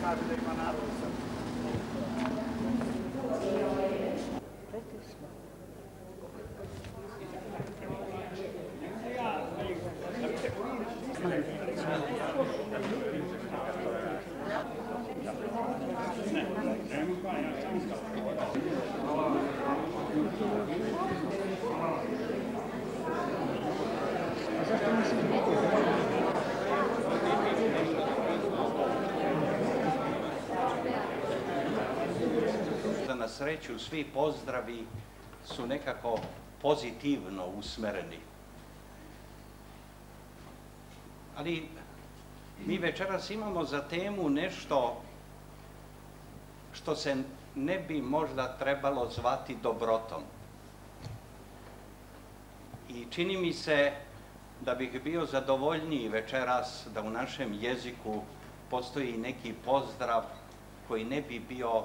kaže da ima narod sad. Na sreću, svi pozdravi su nekako pozitivno usmereni. Ali mi večeras imamo za temu nešto što se ne bi možda trebalo zvati dobrotom. I čini mi se da bih bio zadovoljniji večeras da u našem jeziku postoji neki pozdrav koji ne bi bio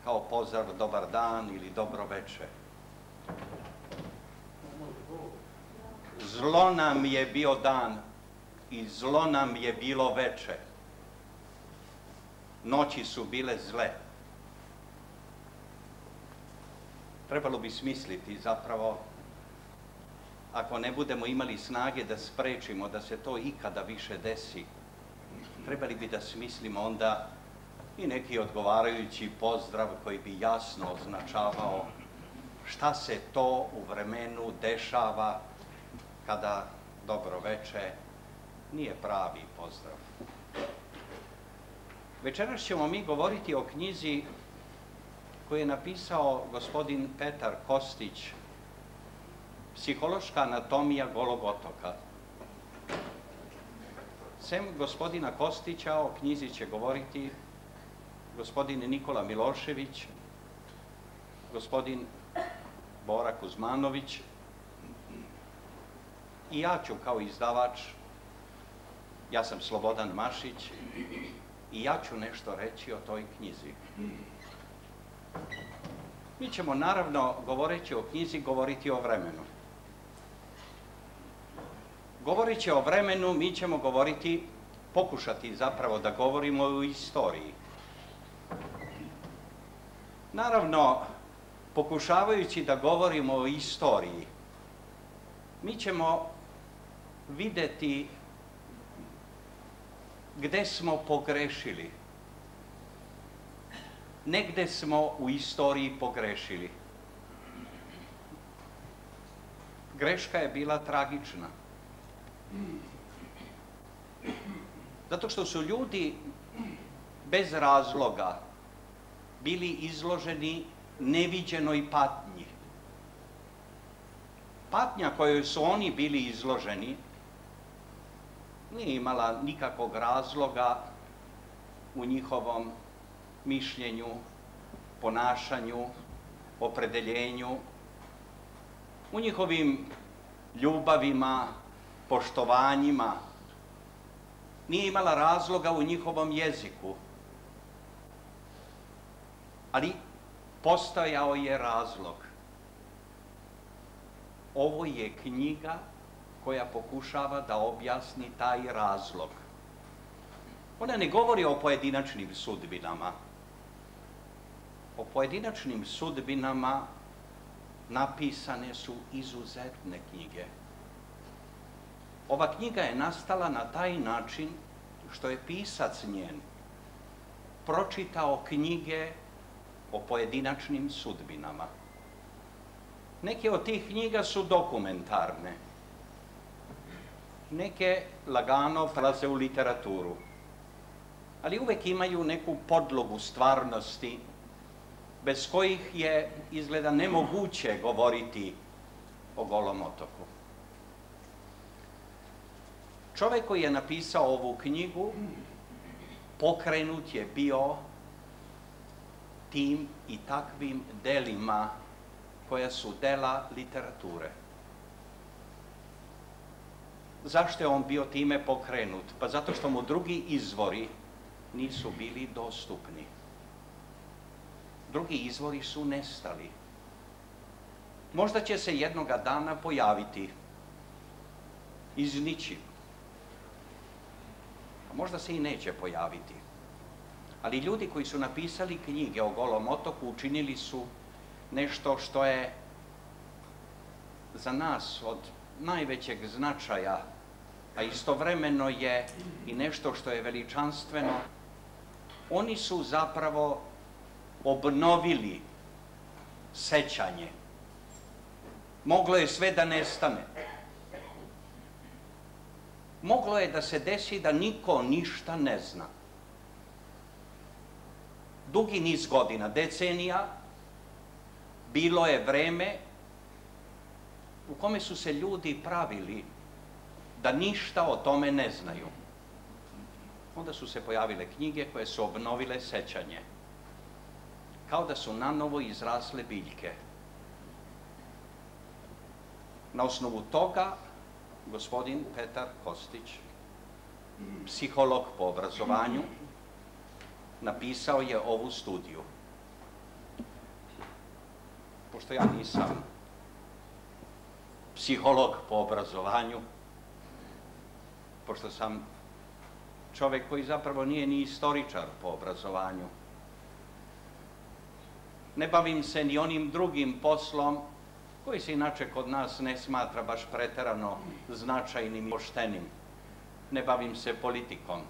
kao pozdrav dobar dan ili dobro večer. Zlo nam je bio dan i zlo nam je bilo veče. Noći su bile zle. Trebalo bi smisliti zapravo, ako ne budemo imali snage da sprečimo da se to ikada više desi, trebali bi da smislimo onda i neki odgovarajući pozdrav koji bi jasno označavao šta se to u vremenu dešava kada dobro veče nije pravi pozdrav. Večeras ćemo mi govoriti o knjizi koju je napisao gospodin Petar Kostić, Psihološka anatomija Golog otoka. Sem gospodina Kostića o knjizi će govoriti gospodin Nikola Milošević, gospodin Bora Kuzmanović i ja ću kao izdavač, ja sam Slobodan Mašić i ja ću nešto reći o toj knjizi. Mi ćemo naravno, govoreći o knjizi, govoriti o vremenu. Govoreći o vremenu, mi ćemo govoriti, pokušati zapravo da govorimo o istoriji. Naravno, pokušavajući da govorimo o istoriji, mi ćemo videti gde smo pogrešili. Negde smo u istoriji pogrešili. Greška je bila tragična. Zato što su ljudi bez razloga bili izloženi neviđenoj patnji. Patnja kojoj su oni bili izloženi nije imala nikakvog razloga u njihovom mišljenju, ponašanju, opredeljenju, u njihovim ljubavima, poštovanjima. Nije imala razloga u njihovom jeziku. Ali postojao je razlog. Ovo je knjiga koja pokušava da objasni taj razlog. Ona ne govori o pojedinačnim sudbinama. O pojedinačnim sudbinama napisane su izuzetne knjige. Ova knjiga je nastala na taj način što je pisac njen pročitao knjige o pojedinačnim sudbinama. Neke od tih knjiga su dokumentarne. Neke lagano prelaze u literaturu. Ali uvek imaju neku podlogu stvarnosti bez kojih je izgleda nemoguće govoriti o Golom otoku. Čovek koji je napisao ovu knjigu pokrenut je bio tim i takvim delima koja su dela literature. Zašto je on bio time pokrenut? Pa zato što mu drugi izvori nisu bili dostupni. Drugi izvori su nestali. Možda će se jednoga dana pojaviti iz ničim. A možda se i neće pojaviti. Ali ljudi koji su napisali knjige o Golom otoku učinili su nešto što je za nas od najvećeg značaja, a istovremeno je i nešto što je veličanstveno. Oni su zapravo obnovili sećanje. Moglo je sve da nestane. Moglo je da se desi da niko ništa ne zna. Dugi niz godina, decenija, bilo je vreme u kome su se ljudi pravili da ništa o tome ne znaju. Onda su se pojavile knjige koje su obnovile sećanje. Kao da su nanovo izrasle biljke. Na osnovu toga, gospodin Petar Kostić, psiholog po obrazovanju, napisao je ovu studiju. Pošto ja nisam psiholog po obrazovanju, pošto sam čovek koji zapravo nije ni istoričar po obrazovanju, ne bavim se ni onim drugim poslom koji se inače kod nas ne smatra baš preterano značajnim i poštenim. Ne bavim se politikom.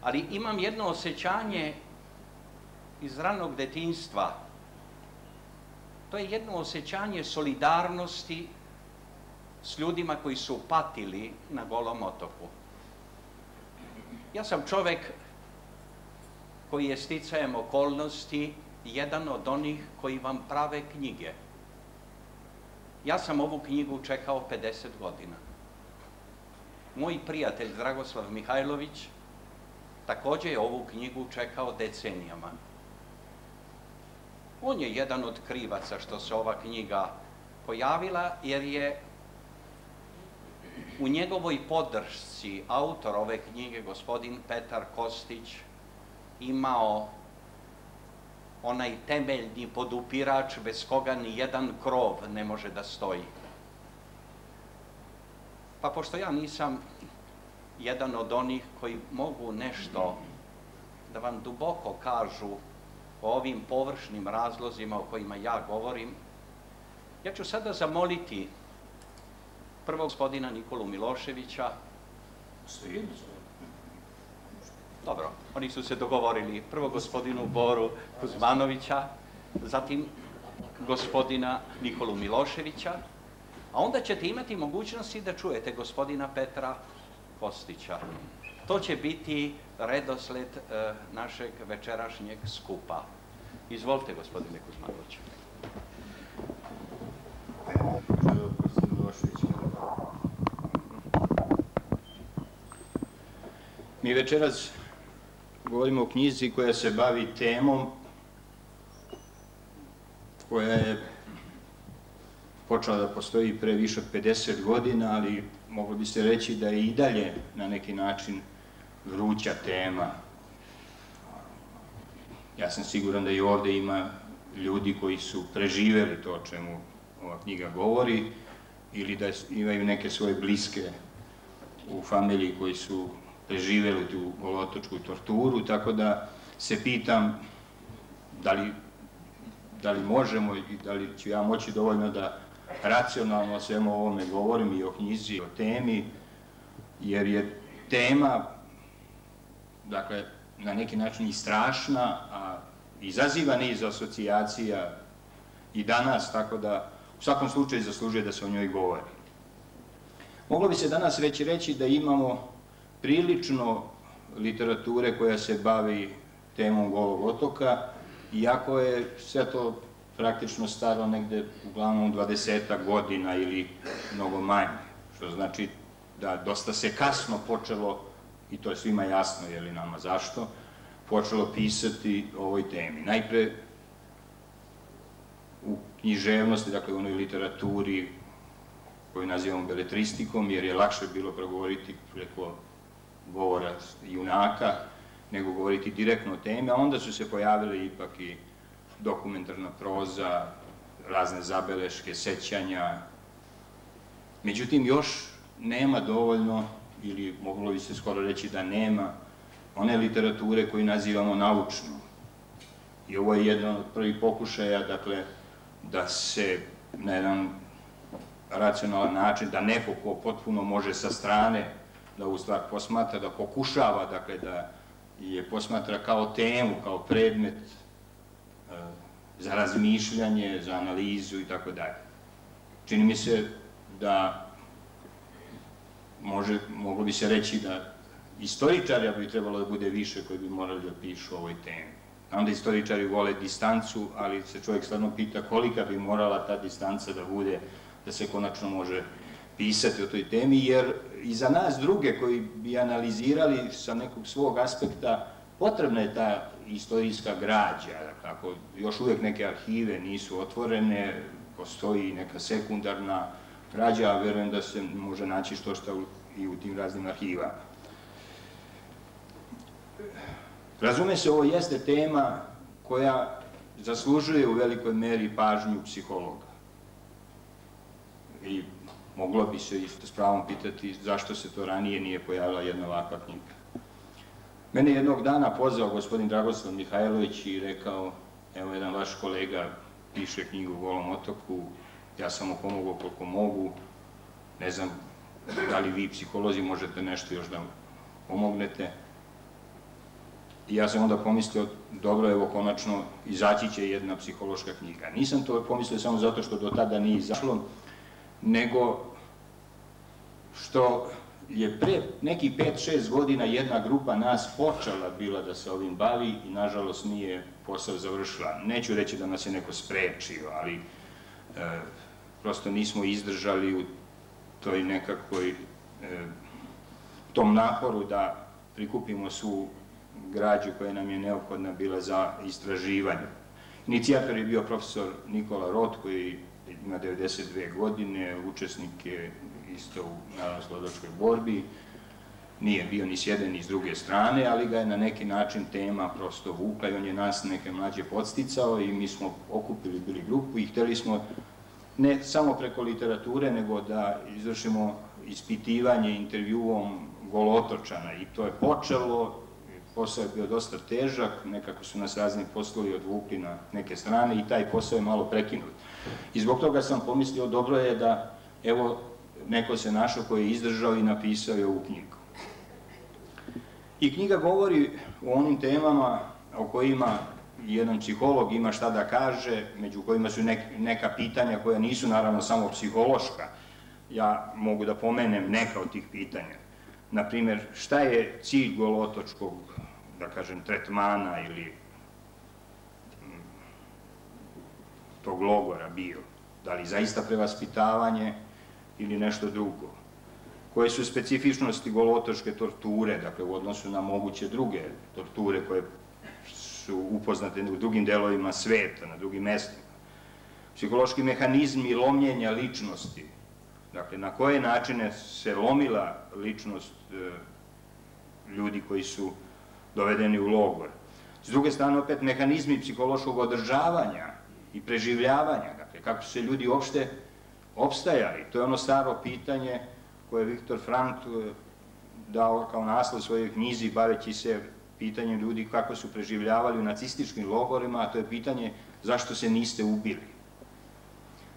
Ali imam jedno osjećanje iz ranog detinjstva. To je jedno osjećanje solidarnosti s ljudima koji su patili na Golom otoku. Ja sam čovek koji je sticajem okolnosti jedan od onih koji vam prave knjige. Ja sam ovu knjigu čekao 50 godina. Moj prijatelj Dragoslav Mihajlović takođe je ovu knjigu čekao decenijama. On je jedan od krivaca što se ova knjiga pojavila, jer je u njegovoj podršci autor ove knjige, gospodin Petar Kostić, imao onaj temeljni podupirač bez koga ni jedan krov ne može da stoji. Pa pošto ja nisam jedan od onih koji mogu nešto da vam duboko kažu o ovim površnim razlozima o kojima ja govorim, ja ću sada zamoliti prvo gospodina Nikolu Miloševića. Dobro, oni su se dogovorili. Prvo gospodinu Boru Kuzmanovića, zatim gospodina Nikolu Miloševića, a onda ćete imati mogućnosti da čujete gospodina Petra Kostića. To će biti redosled našeg večerašnjeg skupa. Izvolite, gospodine Kuzmanoviću. Mi večeras govorimo o knjizi koja se bavi temom koja je počela da postoji pre više od 50 godina, ali moglo bi se reći da je i dalje na neki način vruća tema. Ja sam siguran da i ovde ima ljudi koji su preživeli to o čemu ova knjiga govori ili da imaju neke svoje bliske u familiji koji su preživeli tu golotočku torturu, tako da se pitam da li možemo i da li ću ja moći dovoljno da racionalno o svemu ovome govorim i o knjizi, o temi, jer je tema, dakle, na neki način i strašna, a izaziva niz asocijacija i danas, tako da u svakom slučaju zaslužuje da se o njoj govori. Moglo bi se danas već reći da imamo prilično literature koja se bavi temom Golog otoka, iako je sve to praktično staro negde uglavnom 20 godina ili mnogo manje, što znači da dosta se kasno počelo, i to je svima jasno, je li nama zašto, počelo pisati o ovoj temi. Najpre u književnosti, dakle u onoj literaturi koju nazivamo beletristikom, jer je lakše bilo progovoriti preko govora junaka, nego govoriti direktno o temi, a onda su se pojavile ipak i dokumentarna proza, razne zabeleške, sećanja. Međutim, još nema dovoljno, ili moglo bi se skoro reći da nema, one literature koju nazivamo naučnom. I ovo je jedan od prvih pokušaja, dakle, da se na jedan racionalan način, da neko ko potpuno može sa strane da ovu stvar posmatra, da pokušava, dakle, da je posmatra kao temu, kao predmet za razmišljanje, za analizu i tako dalje. Čini mi se da moglo bi se reći da istoričarja bi trebalo da bude više koji bi morali da pišu o ovoj temi. Znam da istoričari vole distancu, ali se čovjek stvarno pita kolika bi morala ta distanca da bude da se konačno može pisati o toj temi, jer i za nas druge koji bi analizirali sa nekog svog aspekta potrebna je ta istorijska građa. Dakle, ako još uvijek neke arhive nisu otvorene, postoji neka sekundarna građa, a verujem da se može naći što i u tim raznim arhivama. Razume se, ovo jeste tema koja zaslužuje u velikoj meri pažnju psihologa. I moglo bi se isto s pravom pitati zašto se to ranije nije pojavila jedna ovakva knjiga. Mene jednog dana pozvao gospodin Dragoslav Mihajlović i rekao, evo jedan vaš kolega piše knjigu o Golom otoku, ja sam mu pomogao koliko mogu, ne znam da li vi psiholozi možete nešto još da pomognete. I ja sam onda pomislio, dobro, evo konačno izaći će jedna psihološka knjiga. Nisam to pomislio samo zato što do tada nije izašlo, nego što je pre nekih 5-6 godina jedna grupa nas počela bila da se ovim bavi i nažalost nije posao završila. Neću reći da nas je neko sprečio, ali prosto nismo izdržali u toj nekakvoj tom naporu da prikupimo svu građu koja nam je neophodna bila za istraživanje. Inicijator je bio profesor Nikola Rot, koji ima 92 godine, učesnik je isto u narodnooslobodilačkoj borbi, nije bio ni s jedne ni s druge strane, ali ga je na neki način tema prosto vukla i on je nas neke mlađe podsticao i mi smo okupili bili grupu i hteli smo ne samo preko literature, nego da izvršimo ispitivanje intervjuom Golotočana i to je počelo. Posao je bio dosta težak, nekako su nas razni poslovi odvukli na neke strane i taj posao je malo prekinut. I zbog toga sam pomislio, dobro je da, evo, neko se našao koji je izdržao i napisao je ovu knjigu. I knjiga govori o onim temama o kojima jedan psiholog ima šta da kaže, među kojima su neka pitanja koja nisu naravno samo psihološka. Ja mogu da pomenem neka od tih pitanja. Naprimjer, šta je cilj golotočkog, da kažem, tretmana ili tog logora bio? Da li zaista prevaspitavanje ili nešto drugo? Koje su specifičnosti golotočke torture, dakle, u odnosu na moguće druge torture koje su upoznate u drugim delovima sveta, na drugim mestima? Psihološki mehanizmi lomljenja ličnosti, dakle, na koje načine se lomila ličnost ljudi koji su dovedeni u logor. S druge strane, opet, mehanizmi psihološkog održavanja i preživljavanja, dakle, kako su se ljudi uopšte opstajali. To je ono staro pitanje koje je Viktor Frankl dao kao naslov svojoj knjizi, baveći se pitanjem ljudi kako su preživljavali u nacističkim logorima, a to je pitanje zašto se niste ubili.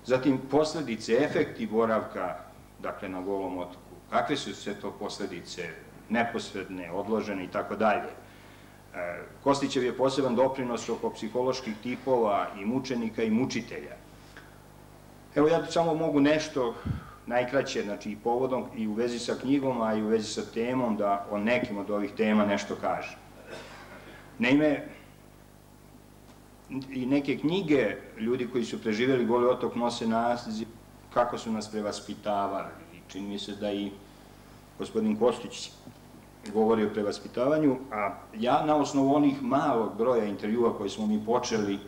Zatim, posljedice, efekti boravka, dakle, na Golom otoku. Kakve su sve to posljedice, neposredne, odložene i tako dalje. Kostićev je poseban doprinos oko psiholoških tipova i mučenika i mučitelja. Evo, ja samo mogu nešto najkraće, znači i povodom i u vezi sa knjigom, a i u vezi sa temom, da o nekim od ovih tema nešto kažem. Naime, i neke knjige ljudi koji su preživjeli Goli otok nose naziv kako su nas prevaspitavali. Čini mi se da i gospodin Kostić govori o prevaspitavanju, a ja na osnovu onih malog broja intervjua koje smo mi počeli,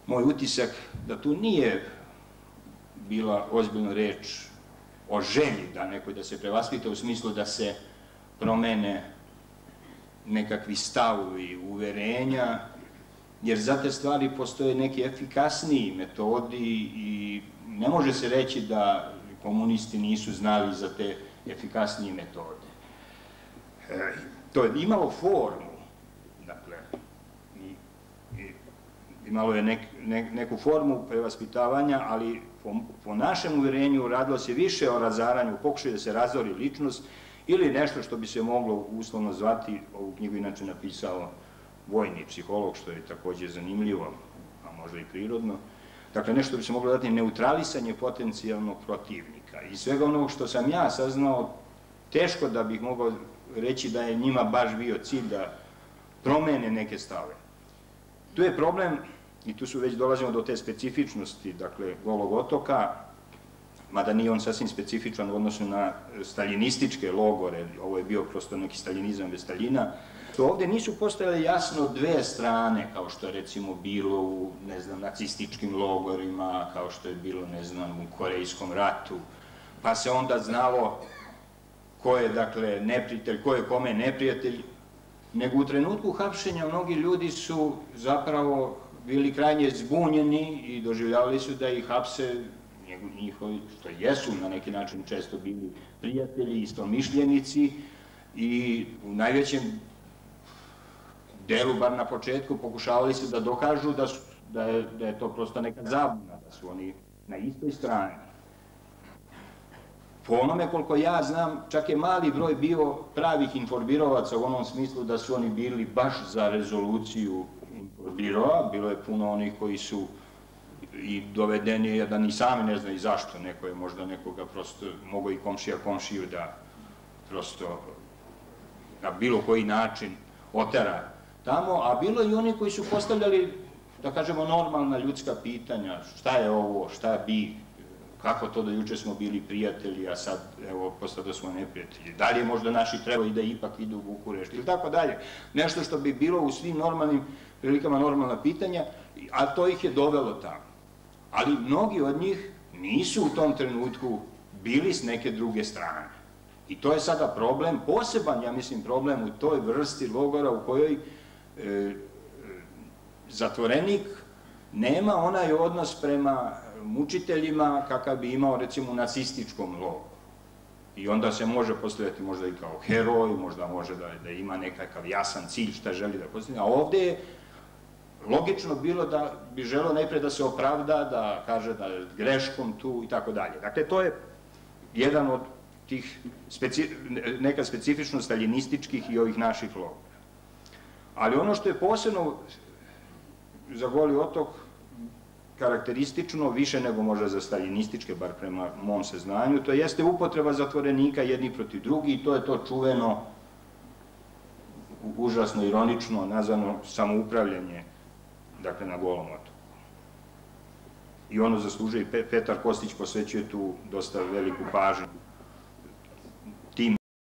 moj utisak da tu nije bila ozbiljna reč o želji da nekoj da se prevaspita u smislu da se promene nekakvi stavovi, uverenja, jer za te stvari postoje neki efikasniji metodi i ne može se reći da komunisti nisu znali za te efikasnije metode. to je imalo formu, dakle, imalo je neku formu prevaspitavanja, ali po našem uvjerenju radilo se više o razaranju, pokušaju da se razori ličnost ili nešto što bi se moglo uslovno zvati, ovu knjigu inače napisao vojni psiholog, što je također zanimljivo, a možda i prirodno. Dakle, nešto bi se moglo dati neutralisanje potencijalnog protivnika. I svega onog što sam ja saznao, teško da bih mogao reći da je njima baš bio cilj da promene neke stave. Tu je problem, i tu su već dolazimo do te specifičnosti, dakle, Golog otoka, mada nije on sasvim specifičan u odnosu na staljinističke logore, ovo je bio prosto neki staljinizam bez Staljina, što ovdje nisu postojale jasno dve strane, kao što je recimo bilo u, ne znam, nacističkim logorima, kao što je bilo, ne znam, u Korejskom ratu, pa se onda znalo ko je, dakle, neprijatelj, ko je kome neprijatelj, nego u trenutku hapšenja mnogi ljudi su zapravo bili krajnje zbunjeni i doživljavali su da ih hapse njihovi, što jesu na neki način često bili prijatelji, istomišljenici i u najvećem delu, bar na početku, pokušavali su da dokažu da je to prosto neka zabuna, da su oni na istoj strani. Po onome koliko ja znam, čak je mali broj bio pravih informirovaca u onom smislu da su oni bili baš za rezoluciju informirova, bilo je puno onih koji su i dovedeni, da ni sami ne znaju zašto, neko je možda nekoga prosto, mogo i komšija komšiju da prosto na bilo koji način otera tamo, a bilo i oni koji su postavljali, da kažemo, normalna ljudska pitanja, šta je ovo, šta bi, kako to da juče smo bili prijatelji, a sad, evo, posle da smo neprijatelji, da li je možda naši trebali da ipak idu u Bukurešt, ili tako dalje, nešto što bi bilo u svim normalnim prilikama normalna pitanja, a to ih je dovelo tamo. Ali mnogi od njih nisu u tom trenutku bili s neke druge strane. I to je sada problem, poseban, ja mislim, problem u toj vrsti logora u kojoj zatvorenik nema onaj odnos prema mučiteljima kakav bi imao, recimo, u nacističkom logoru. I onda se može postavljati možda i kao heroj, možda može da ima nekakav jasan cilj šta želi da postavlja, a ovdje je logično bilo da bi želeo najprej da se opravda, da kaže da je greškom tu i tako dalje. Dakle, to je jedan od tih neka specifičnost staljinističkih i ovih naših logora. Ali ono što je posebno za Goli otok karakteristično, više nego možda za staljinističke, bar prema mom saznanju, to jeste upotreba zatvorenika jedni protiv drugi i to je to čuveno, užasno ironično nazvano samoupravljanje, dakle, na Golom otoku. I ono zaslužuje, i Petar Kostić posvećuje tu dosta veliku pažnju.